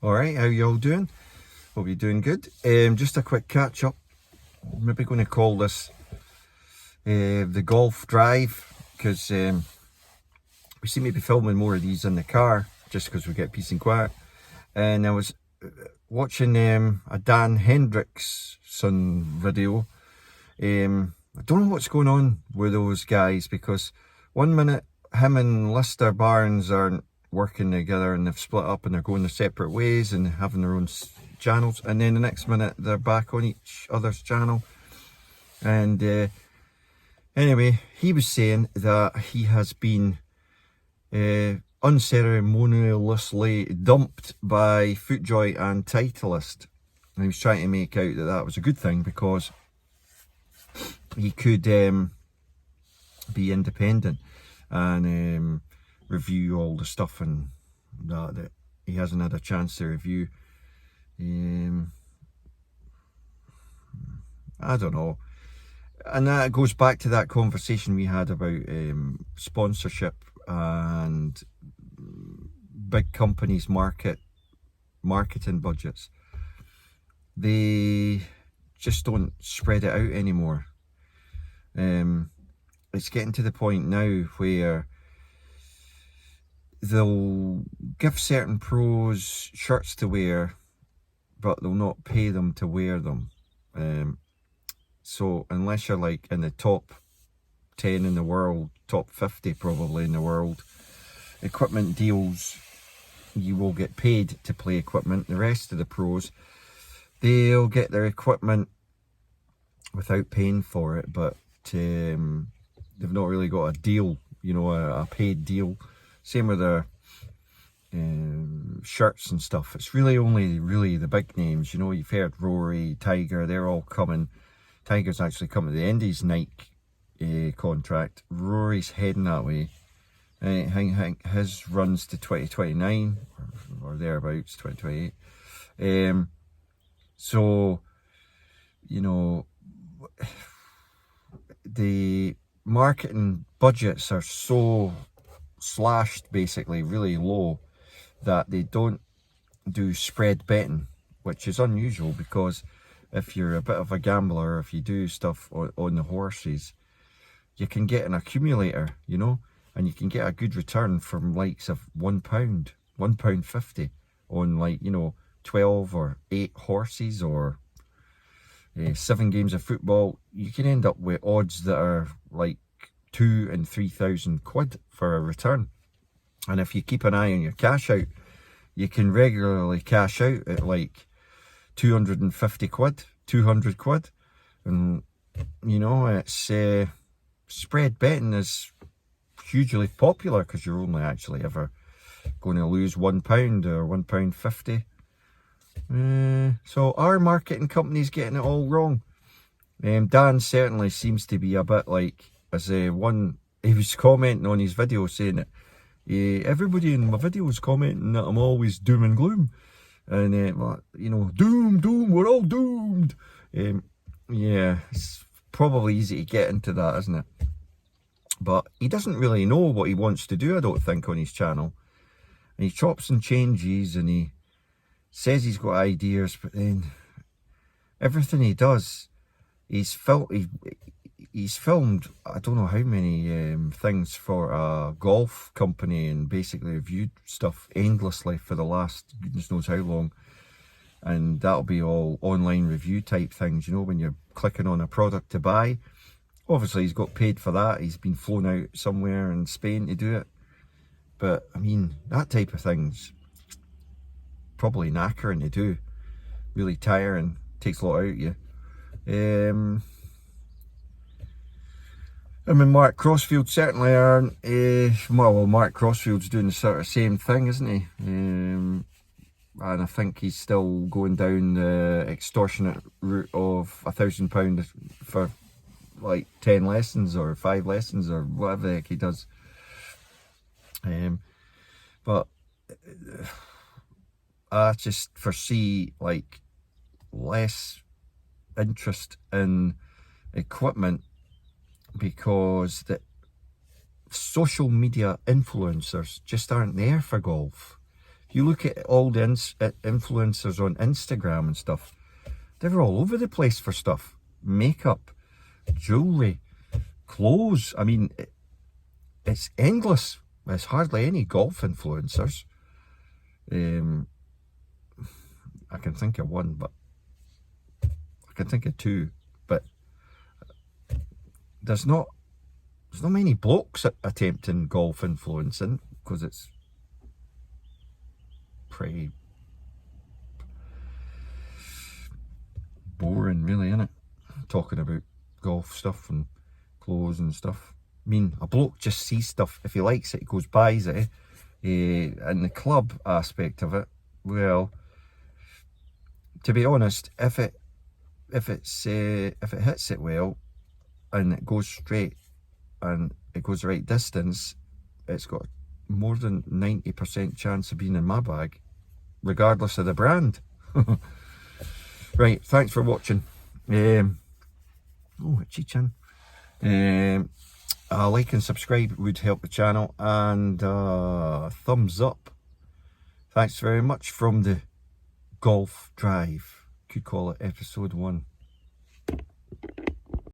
Alright, how you all doing? Hope you're doing good. Just a quick catch up. Maybe going to call this the golf drive, because we seem to be filming more of these in the car just because we get peace and quiet. And I was watching a Dan Hendrickson video. I don't know what's going on with those guys, because one minute him and Lister Barnes aren't working together and they've split up and they're going their separate ways and having their own channels, and then the next minute they're back on each other's channel. And anyway, he was saying that he has been unceremoniously dumped by Footjoy and Titleist, and he was trying to make out that that was a good thing because he could be independent and review all the stuff and that he hasn't had a chance to review. I don't know. And that goes back to that conversation we had about sponsorship and big companies' marketing budgets. They just don't spread it out anymore. It's getting to the point now where they'll give certain pros shirts to wear, but they'll not pay them to wear them. So unless you're like in the top 10 in the world, top 50 probably in the world, equipment deals, you will get paid to play equipment. The rest of the pros, they'll get their equipment without paying for it, but they've not really got a deal, you know, a paid deal. Same with their shirts and stuff. It's really only the big names, you know. You've heard Rory, Tiger, they're all coming. Tiger's actually coming to the end of his Nike contract. Rory's heading that way. I think his runs to 2029 or thereabouts, 2028. So, you know, the marketing budgets are so slashed, basically really low, that they don't do spread betting, which is unusual, because if you're a bit of a gambler, if you do stuff on the horses, you can get an accumulator, you know, and you can get a good return from likes of £1.50 on, like, you know, 12 or 8 horses or 7 games of football. You can end up with odds that are like 2,000 and 3,000 quid for a return. And if you keep an eye on your cash out, you can regularly cash out at like 250 quid, 200 quid. And, you know, it's spread betting is hugely popular because you're only actually ever going to lose £1 or £1.50. So our marketing company's getting it all wrong. Dan certainly seems to be a bit like, as he was commenting on his video saying that everybody in my videos commenting that I'm always doom and gloom, and you know, doom, we're all doomed. Yeah, it's probably easy to get into that, isn't it? But he doesn't really know what he wants to do, I don't think, on his channel. And he chops and changes, and he says he's got ideas, but then everything he does, he's filmed, I don't know how many things for a golf company, and basically reviewed stuff endlessly for the last goodness knows how long. And that'll be all online review type things, you know, when you're clicking on a product to buy. Obviously he's got paid for that, he's been flown out somewhere in Spain to do it. But I mean, that type of thing's probably knackering to do, really tiring, takes a lot out of you. I mean, Mark Crossfield certainly aren't. Well, Mark Crossfield's doing the sort of same thing, isn't he? And I think he's still going down the extortionate route of £1,000 for like 10 lessons or 5 lessons or whatever the heck he does. But I just foresee like less interest in equipment, because the social media influencers just aren't there for golf. You look at all the influencers on Instagram and stuff, they're all over the place for stuff. Makeup, jewellery, clothes. I mean, it's endless. There's hardly any golf influencers. I can think of one, but I can think of two, but there's not many blokes attempting golf influencing, because it's pretty boring, really, isn't it? Talking about golf stuff and clothes and stuff. I mean, a bloke just sees stuff. If he likes it, he goes buys it. And the club aspect of it, well, to be honest, if it hits it well and it goes straight and it goes the right distance, it's got more than 90% chance of being in my bag, regardless of the brand. Right, thanks for watching. Oh, itchy chin. A like and subscribe would help the channel, and thumbs up. Thanks very much from the Golf Drive. Could call it episode 1.